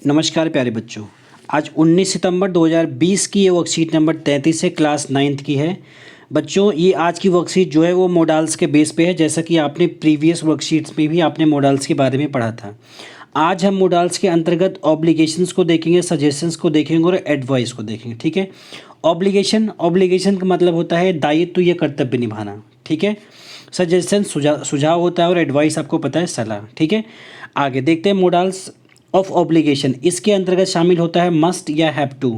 नमस्कार प्यारे बच्चों। आज 19 सितंबर 2020 की ये वर्कशीट नंबर 33 है, क्लास 9th की है। बच्चों ये आज की वर्कशीट जो है वो मॉडल्स के बेस पे है, जैसा कि आपने प्रीवियस वर्कशीट्स में भी आपने मॉडल्स के बारे में पढ़ा था। आज हम मॉडल्स के अंतर्गत ऑब्लिगेशंस को देखेंगे, सजेशंस को देखेंगे और एडवाइस को देखेंगे। ठीक है। ऑब्लिगेशन का मतलब होता है दायित्व या कर्तव्य निभाना। ठीक है। सजेशन सुझाव होता है और एडवाइस आपको पता है सलाह। ठीक है। आगे देखते हैं मॉडल्स ऑफ ऑब्लिगेशन। इसके अंतर्गत शामिल होता है मस्ट या हैव टू।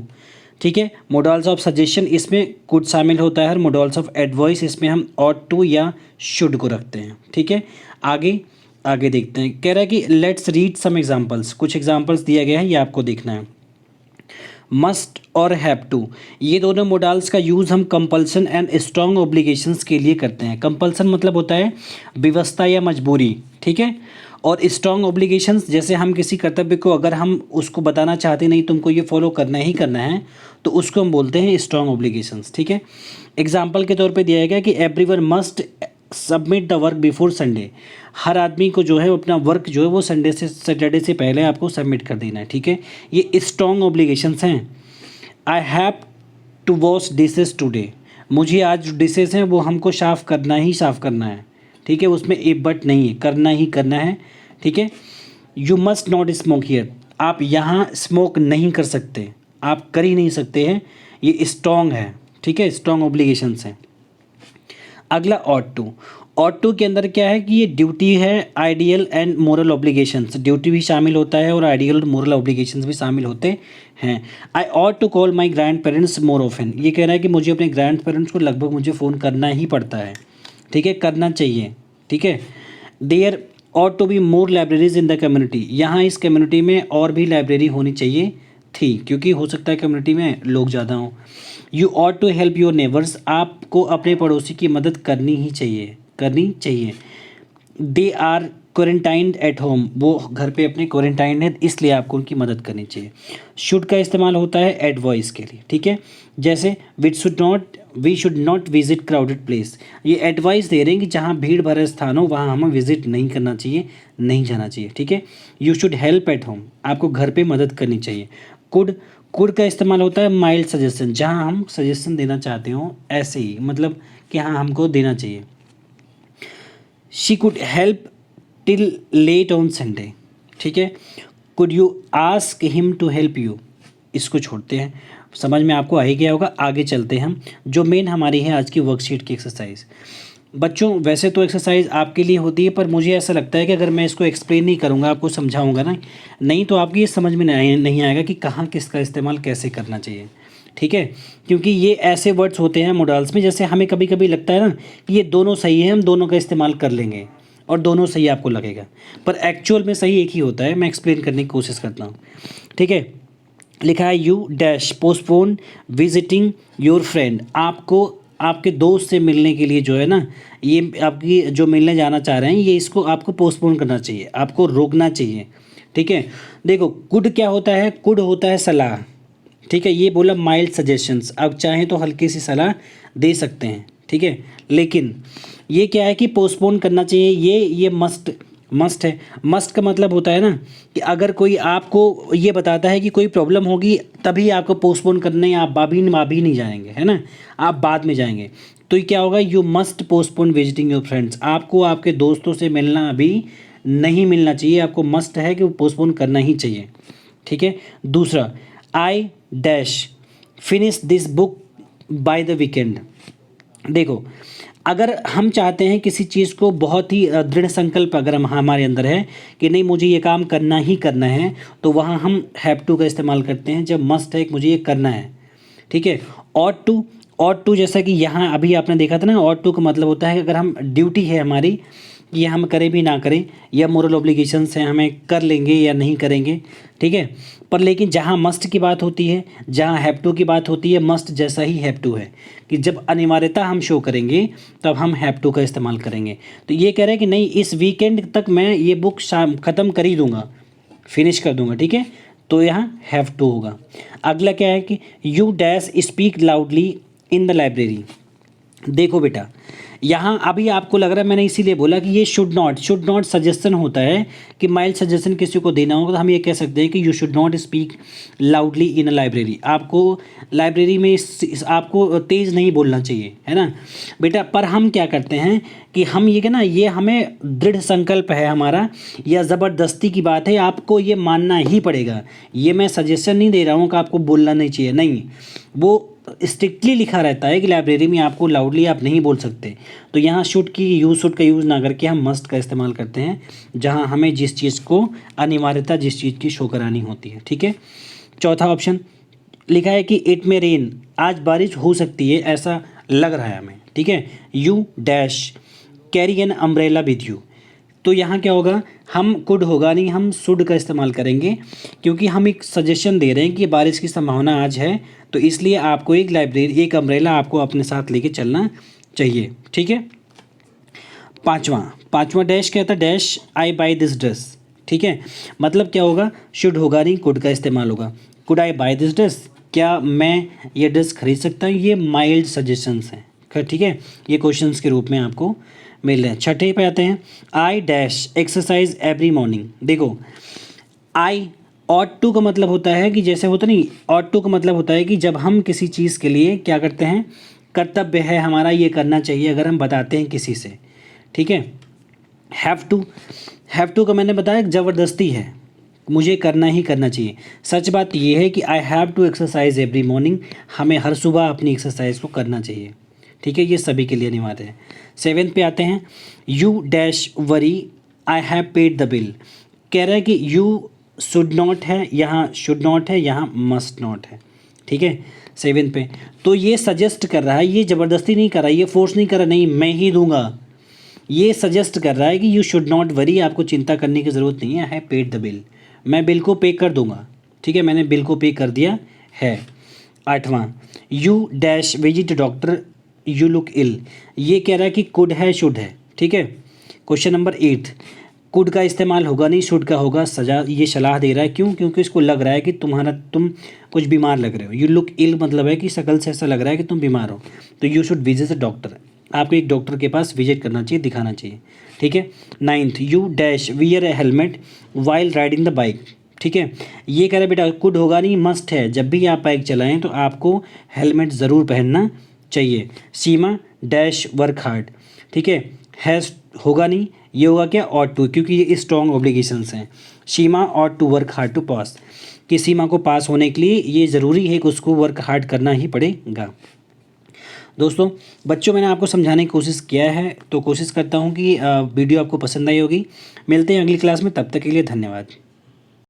ठीक है। मॉडल्स ऑफ सजेशन इसमें कुड शामिल होता है और मॉडल्स ऑफ एडवाइस इसमें हम ऑट टू या शुड को रखते हैं। ठीक है। आगे देखते हैं। कह रहा है कि लेट्स रीड सम एग्जांपल्स। कुछ एग्जांपल्स दिया गया है, ये आपको देखना है। मस्ट और हैव टू, ये दोनों मॉडल्स का यूज़ हम कंपल्सन एंड स्ट्रॉन्ग ऑब्लिगेशंस के लिए करते हैं। कंपल्सन मतलब होता है व्यवस्था या मजबूरी। ठीक है। और स्ट्रॉन्ग ऑब्लिगेशंस, जैसे हम किसी कर्तव्य को अगर हम उसको बताना चाहते नहीं तुमको ये फॉलो करना ही करना है, तो उसको हम बोलते हैं स्ट्रॉन्ग ऑब्लिगेशंस। ठीक है। एग्जाम्पल के तौर पे दिया गया कि everyone must submit the work before Sunday. हर आदमी को जो है अपना वर्क जो है वो सैटरडे से पहले आपको सबमिट कर देना है। ठीक है। ये स्ट्रॉन्ग ऑब्लिगेशंस हैं। I have to wash dishes today. मुझे आज जो डिशेज हैं वो हमको साफ़ करना है। ठीक है। उसमें ए बट नहीं है, करना ही करना है। ठीक है। You must not smoke here. आप यहाँ स्मोक नहीं कर सकते, आप कर ही नहीं सकते हैं। ये स्ट्रॉन्ग है। ठीक है। स्ट्रॉन्ग ऑब्लिगेशंस हैं। अगला ऑट टू के अंदर क्या है कि ये ड्यूटी है, ideal and moral obligations. Duty भी शामिल होता है और आइडियल और मोरल ऑब्लिगेशंस भी शामिल होते हैं। I ought to call my grand parents more often. ये कह रहा है कि मुझे अपने ग्रैंड पेरेंट्स को लगभग मुझे फ़ोन करना ही पड़ता है। ठीक है। करना चाहिए। ठीक है। There ought to be more libraries in the community. यहाँ इस कम्युनिटी में और भी लाइब्रेरी होनी चाहिए थी, क्योंकि हो सकता है कम्युनिटी में लोग ज़्यादा हों। You ought to help your neighbours. आपको अपने पड़ोसी की मदद करनी चाहिए। They are quarantined at home. वो घर पे अपने क्वारंटाइन है, इसलिए आपको उनकी मदद करनी चाहिए। शुड का इस्तेमाल होता है एडवाइस के लिए। ठीक है। जैसे we should not visit crowded place. ये एडवाइस दे रहे हैं कि जहाँ भीड़ भरे स्थान हो वहाँ हमें विजिट नहीं करना चाहिए, नहीं जाना चाहिए। ठीक है। You should help at home. आपको घर पे मदद करनी चाहिए। कुड का इस्तेमाल होता है माइल्ड सजेशन, जहाँ हम सजेशन देना चाहते हो, ऐसे ही मतलब कि हाँ हमको देना चाहिए। She could help till late on Sunday. ठीक है। Could you ask him to help you. इसको छोड़ते हैं, समझ में आपको आ ही गया होगा। आगे चलते हैं हम, जो मेन हमारी है आज की वर्कशीट की एक्सरसाइज। बच्चों वैसे तो एक्सरसाइज आपके लिए होती है, पर मुझे ऐसा लगता है कि अगर मैं इसको एक्सप्लेन नहीं करूँगा, आपको समझाऊंगा ना, नहीं तो आपकी ये समझ में नहीं आएगा कि कहाँ किसका इस्तेमाल कैसे करना चाहिए। ठीक है। क्योंकि ये ऐसे वर्ड्स होते हैं मॉडल्स में, जैसे हमें कभी कभी लगता है ना कि ये दोनों सही है, हम दोनों का इस्तेमाल कर लेंगे और दोनों सही आपको लगेगा, पर एक्चुअल में सही एक ही होता है। मैं एक्सप्लेन करने की कोशिश करता हूँ। ठीक है। लिखा है you dash postpone visiting your friend. आपको आपके दोस्त से मिलने के लिए जो है ना, ये आपकी जो मिलने जाना चाह रहे हैं, ये इसको आपको पोस्टपोन करना चाहिए, आपको रोकना चाहिए। ठीक है। देखो कुड क्या होता है, कुड होता है सलाह। ठीक है। ये बोला माइल्ड सजेशंस, अब चाहें तो हल्की सी सलाह दे सकते हैं। ठीक है। लेकिन ये क्या है कि पोस्टपोन करना चाहिए, ये मस्ट है। मस्ट का मतलब होता है ना कि अगर कोई आपको ये बताता है कि कोई प्रॉब्लम होगी तभी आपको पोस्टपोन करने, आप अभी नहीं जाएंगे, है ना, आप बाद में जाएंगे, तो ये क्या होगा, you must postpone visiting your friends. आपको आपके दोस्तों से मिलना अभी नहीं मिलना चाहिए, आपको मस्ट है कि पोस्टपोन करना ही चाहिए। ठीक है। दूसरा, I dash finish this book by the weekend. देखो अगर हम चाहते हैं किसी चीज़ को, बहुत ही दृढ़ संकल्प अगर हमारे अंदर है कि नहीं मुझे ये काम करना ही करना है, तो वहाँ हम हैव टू का इस्तेमाल करते हैं। जब मस्ट है कि मुझे ये करना है। ठीक है। ऑट टू जैसा कि यहाँ अभी आपने देखा था ना, ऑट टू का मतलब होता है कि अगर हम ड्यूटी है हमारी, ये हम करें भी ना करें, या मोरल ऑब्लिगेशंस हैं, हमें कर लेंगे या नहीं करेंगे। ठीक है। पर लेकिन जहाँ मस्ट की बात होती है, जहाँ हैव टू की बात होती है, मस्ट जैसा ही हैव टू है कि जब अनिवार्यता हम शो करेंगे तब हम हैव टू का इस्तेमाल करेंगे। तो ये कह रहे हैं कि नहीं इस वीकेंड तक मैं ये बुक ख़त्म कर ही दूँगा, फिनिश कर दूँगा। ठीक है। तो यहाँ हैव टू होगा। अगला क्या है कि you dash speak loudly in the library. देखो बेटा, यहाँ अभी आपको लग रहा है, मैंने इसीलिए बोला कि ये शुड नॉट सजेशन होता है कि माइल्ड सजेशन किसी को देना होगा तो हम ये कह सकते हैं कि you should not speak loudly in a library. आपको लाइब्रेरी में आपको तेज़ नहीं बोलना चाहिए, है ना बेटा। पर हम क्या करते हैं कि हम ये कि ना, ये हमें दृढ़ संकल्प है हमारा, या ज़बरदस्ती की बात है, आपको ये मानना ही पड़ेगा। ये मैं सजेशन नहीं दे रहा हूँ कि आपको बोलना नहीं चाहिए, नहीं, वो स्ट्रिक्टली लिखा रहता है कि लाइब्रेरी में आपको लाउडली आप नहीं बोल सकते। तो यहाँ शुड का यूज़ ना करके हम मस्ट का इस्तेमाल करते हैं, जहाँ हमें जिस चीज़ को अनिवार्यता जिस चीज़ की शो करानी होती है, ठीक है। चौथा ऑप्शन लिखा है कि इट में रेन, आज बारिश हो सकती है, ऐसा लग रहा है हमें, ठीक है। You dash carry an umbrella with you. तो यहाँ क्या होगा, हम कुड होगा नहीं, हम शुड का इस्तेमाल करेंगे, क्योंकि हम एक सजेशन दे रहे हैं कि बारिश की संभावना आज है, तो इसलिए आपको एक अम्ब्रेला आपको अपने साथ लेके चलना चाहिए, ठीक है। पाँचवा डैश क्या था, dash I buy this dress, ठीक है। मतलब क्या होगा, शुड होगा नहीं, कुड का इस्तेमाल होगा। Could I buy this dress, क्या मैं ये ड्रेस खरीद सकता हूँ। ये माइल्ड सजेशंस हैं, ठीक है, ये क्वेश्चंस के रूप में आपको मिल रहे हैं। छठे पे आते हैं, I dash exercise every morning. देखो आई ऑट टू का मतलब होता है कि जैसे होता नहीं, ऑट टू का मतलब होता है कि जब हम किसी चीज़ के लिए क्या करते हैं, कर्तव्य है हमारा, ये करना चाहिए अगर हम बताते हैं किसी से, ठीक है। हैव टू का मैंने बताया ज़बरदस्ती है, मुझे करना ही करना चाहिए। सच बात ये है कि I have to exercise every morning, हमें हर सुबह अपनी एक्सरसाइज को करना चाहिए, ठीक है, ये सभी के लिए अनिवार्य है। 7 पे आते हैं, you dash worry I have paid the bill. कह रहा है कि यू शुड नॉट है, यहाँ शुड नॉट है, यहाँ मस्ट नॉट है, ठीक है। 7 पे तो ये सजेस्ट कर रहा है, ये ज़बरदस्ती नहीं कर रहा है, ये फोर्स नहीं कर रहा, नहीं मैं ही दूंगा, ये सजेस्ट कर रहा है कि यू शुड नॉट वरी, आपको चिंता करने की ज़रूरत नहीं है, I have paid the bill, मैं बिल को पे कर दूंगा, ठीक है, मैंने बिल को पे कर दिया है। 8वां, you dash visit doctor you look ill. ये कह रहा है कि कुड है, शुड है, ठीक है। क्वेश्चन नंबर 8, कुड का इस्तेमाल होगा नहीं, शुड का होगा। सजा, ये सलाह दे रहा है, क्यों, क्योंकि इसको लग रहा है कि तुम कुछ बीमार लग रहे हो। यू लुक इल मतलब है कि शकल से ऐसा लग रहा है कि तुम बीमार हो, तो you should visit a doctor, आपको एक डॉक्टर के पास विजिट करना चाहिए, दिखाना चाहिए, ठीक है। 9th, you dash wear A helmet while riding the bike, ठीक है। ये कह रहा है बेटा कुड होगा नहीं, मस्ट है, जब भी आप बाइक चलाएं तो आपको हेलमेट ज़रूर पहनना चाहिए। सीमा डैश वर्क हार्ड, ठीक है। हैज़ होगा नहीं, ये होगा क्या, ऑट टू, क्योंकि ये स्ट्रॉन्ग ऑब्लिगेशंस हैं। Seema ought to work hard to pass, कि सीमा को पास होने के लिए ये ज़रूरी है कि उसको वर्क हार्ड करना ही पड़ेगा। दोस्तों बच्चों, मैंने आपको समझाने की कोशिश किया है, तो कोशिश करता हूँ कि वीडियो आपको पसंद आई होगी। मिलते हैं अगली क्लास में, तब तक के लिए धन्यवाद।